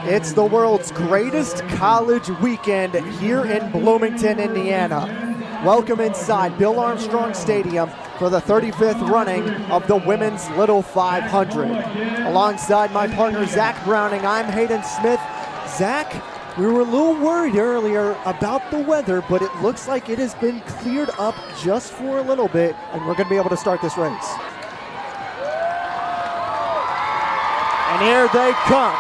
It's the world's greatest college weekend here in Bloomington, Indiana. Welcome inside Bill Armstrong Stadium for the 35th running of the Women's Little 500. Alongside my partner, Zach Browning, I'm Hayden Smith. Zach, we were a little worried earlier about the weather, but it looks like it has been cleared up just for a little bit, and we're going to be able to start this race. And here they come.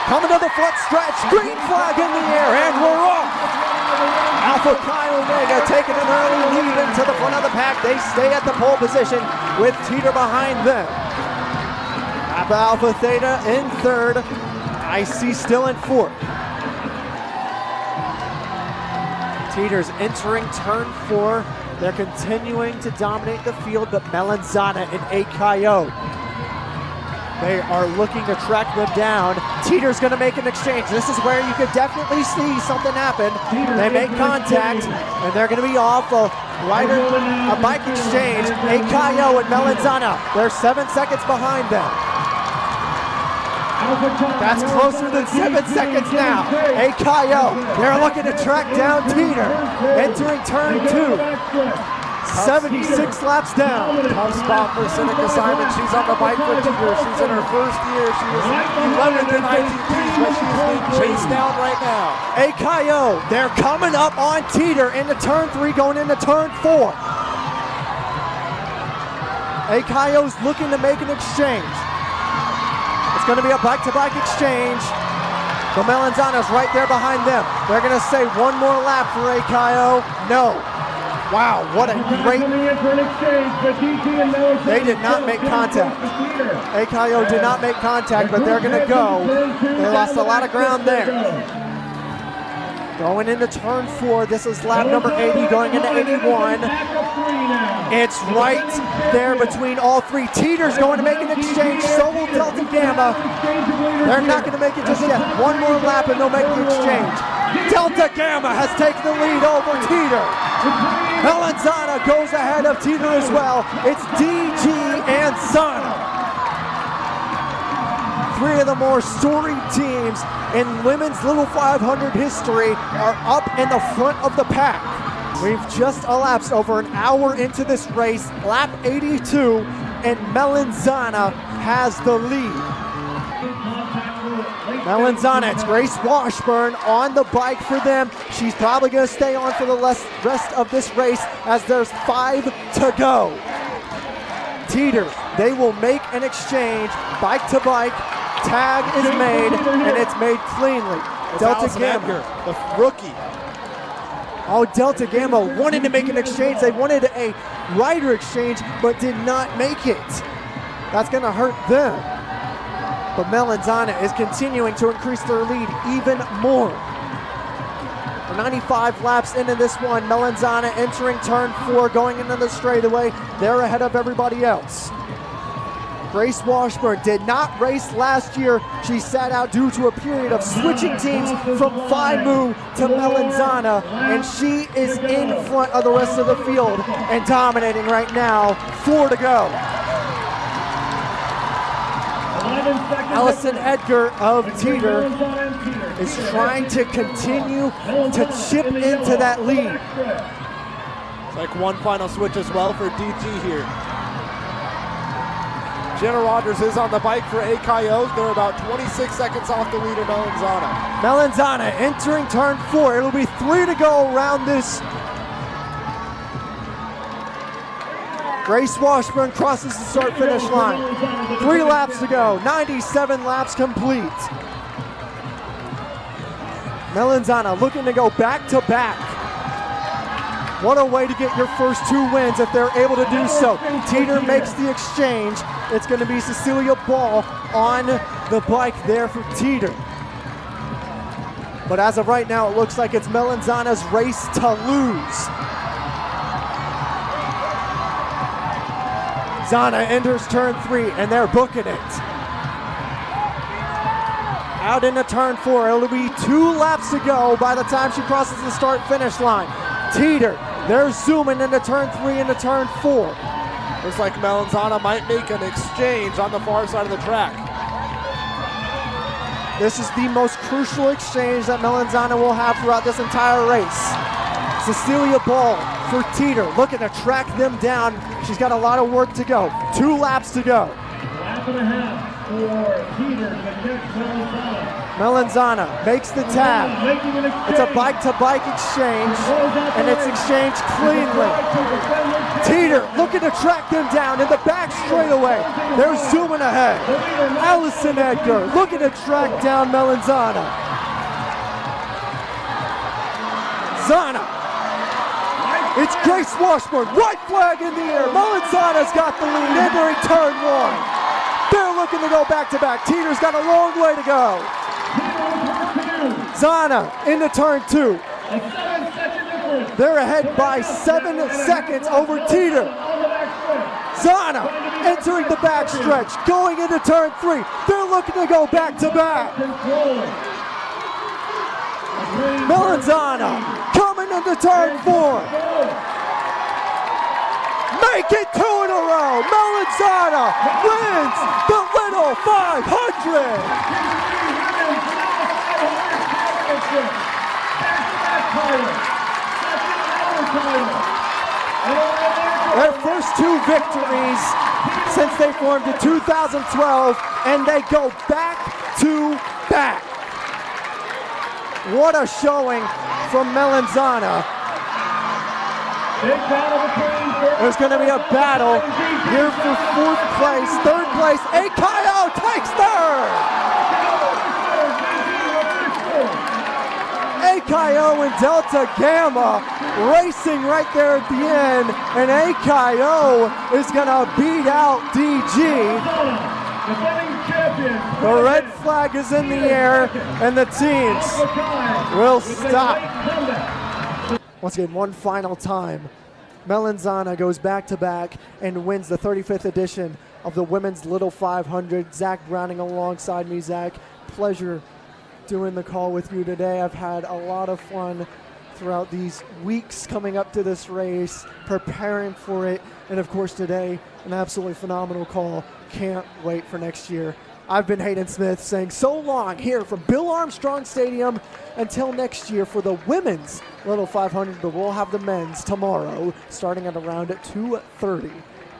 Coming to the front stretch, green flag in the air, and we're off. Alpha Chi Omega taking an early lead into the front of the pack. They stay at the pole position with Teeter behind them. Alpha Theta in third, IC still in fourth. Teeter's entering turn 4. They're continuing to dominate the field, but Melanzana and AKO, they are looking to track them down. Teeter's going to make an exchange. This is where you could definitely see something happen. They make contact, and they're going to be off a bike exchange. AKO and Melanzana, they're 7 seconds behind them. That's closer than 7 seconds now. AKO, they're looking to track down Teeter. Entering turn 2. 76 laps down. Tough spot for Seneca Simon. She's on the bike for Teeter. She's in her first year. She was 11th in ITPs, but she's being chased down right now. AKO, they're coming up on Teeter into turn 3, going into turn 4. AKO's looking to make an exchange. It's going to be a bike-to-bike exchange. The Melanzana's right there behind them. They're going to say one more lap for AKO. No. Wow, what a great... They did not make contact. AKO did not make contact, but they're going to go. They lost a lot of ground there. Going into turn 4, this is lap number 80, going into 81. It's right there between all three. Teeter's going to make an exchange, so will Delta Gamma. They're not going to make it just yet. One more lap and they'll make the exchange. Delta Gamma has taken the lead over Teeter. Melanzana goes ahead of Teeter as well. It's DG and Sana. 3 of the more storied teams in women's Little 500 history are up in the front of the pack. We've just elapsed over an hour into this race, lap 82, and Melanzana has the lead. Melanzana, it's Grace Washburn on the bike for them. She's probably going to stay on for the rest of this race as there's 5 to go. Teeter, they will make an exchange, bike to bike. Tag is made, and it's made cleanly. Delta Gamma, the rookie. Oh, Delta Gamma wanted to make an exchange. They wanted a rider exchange, but did not make it. That's going to hurt them. But Melanzana is continuing to increase their lead even more. We're 95 laps into this one. Melanzana entering turn 4, going into the straightaway. They're ahead of everybody else. Grace Washburn did not race last year. She sat out due to a period of switching teams from Phi Mu to Melanzana, and she is in front of the rest of the field and dominating right now. 4 to go. Allison Edgar of Teeter is trying to continue to chip into that lead. It's like one final switch as well for DG here. Jenna Rogers is on the bike for AKO. They're about 26 seconds off the lead of Melanzana. Melanzana entering turn 4. It'll be 3 to go around this. Grace Washburn crosses the start-finish line. 3 laps to go. 97 laps complete. Melanzana looking to go back-to-back. What a way to get your first 2 wins if they're able to do so. Teeter makes the exchange. It's going to be Cecilia Ball on the bike there for Teeter. But as of right now, it looks like it's Melanzana's race to lose. Zana enters turn 3, and they're booking it. Out into turn 4. It'll be 2 laps to go by the time she crosses the start-finish line. Teeter, they're zooming into turn 3 into turn 4. Looks like Melanzana might make an exchange on the far side of the track. This is the most crucial exchange that Melanzana will have throughout this entire race. Cecilia Ball for Teeter, looking to track them down. She's got a lot of work to go. 2 laps to go. Lap and a half for Teeter against Melanzana. Melanzana makes the tag. It's a bike-to-bike exchange, and it's exchanged cleanly. Teeter looking to track them down in the back straightaway. They're zooming ahead. Allison Edgar looking to track down Melanzana. Zana. It's Grace Washburn. White flag in the air. Melanzana's got the lead entering turn 1. They're looking to go back-to-back. Teeter's got a long way to go. Zana into turn 2. They're ahead by 7 seconds over Teeter. Zana entering the backstretch, going into turn 3. They're looking to go back-to-back. Melanzana coming into turn 4. Make it 2 in a row. Melanzana wins the Little 500. Their first 2 victories since they formed in 2012, and they go back-to-back. What a showing from Melanzana. There's going to be a battle here for 4th place. 3rd place, Akayo takes 3rd. Akayo and Delta Gamma racing right there at the end, and Akayo is going to beat out DG. The red flag is in the air, and the teams will stop. Once again, one final time. Melanzana goes back-to-back and wins the 35th edition of the Women's Little 500. Zach Browning alongside me. Zach, pleasure doing the call with you today. I've had a lot of fun throughout these weeks coming up to this race, preparing for it, and of course today, an absolutely phenomenal call. Can't wait for next year. I've been Hayden Smith saying so long here from Bill Armstrong Stadium until next year for the Women's Little 500, but we'll have the men's tomorrow starting at around 2:30.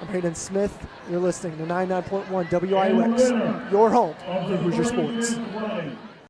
I'm Hayden Smith. You're listening to 99.1 WIUX, your home for Hoosier Sports.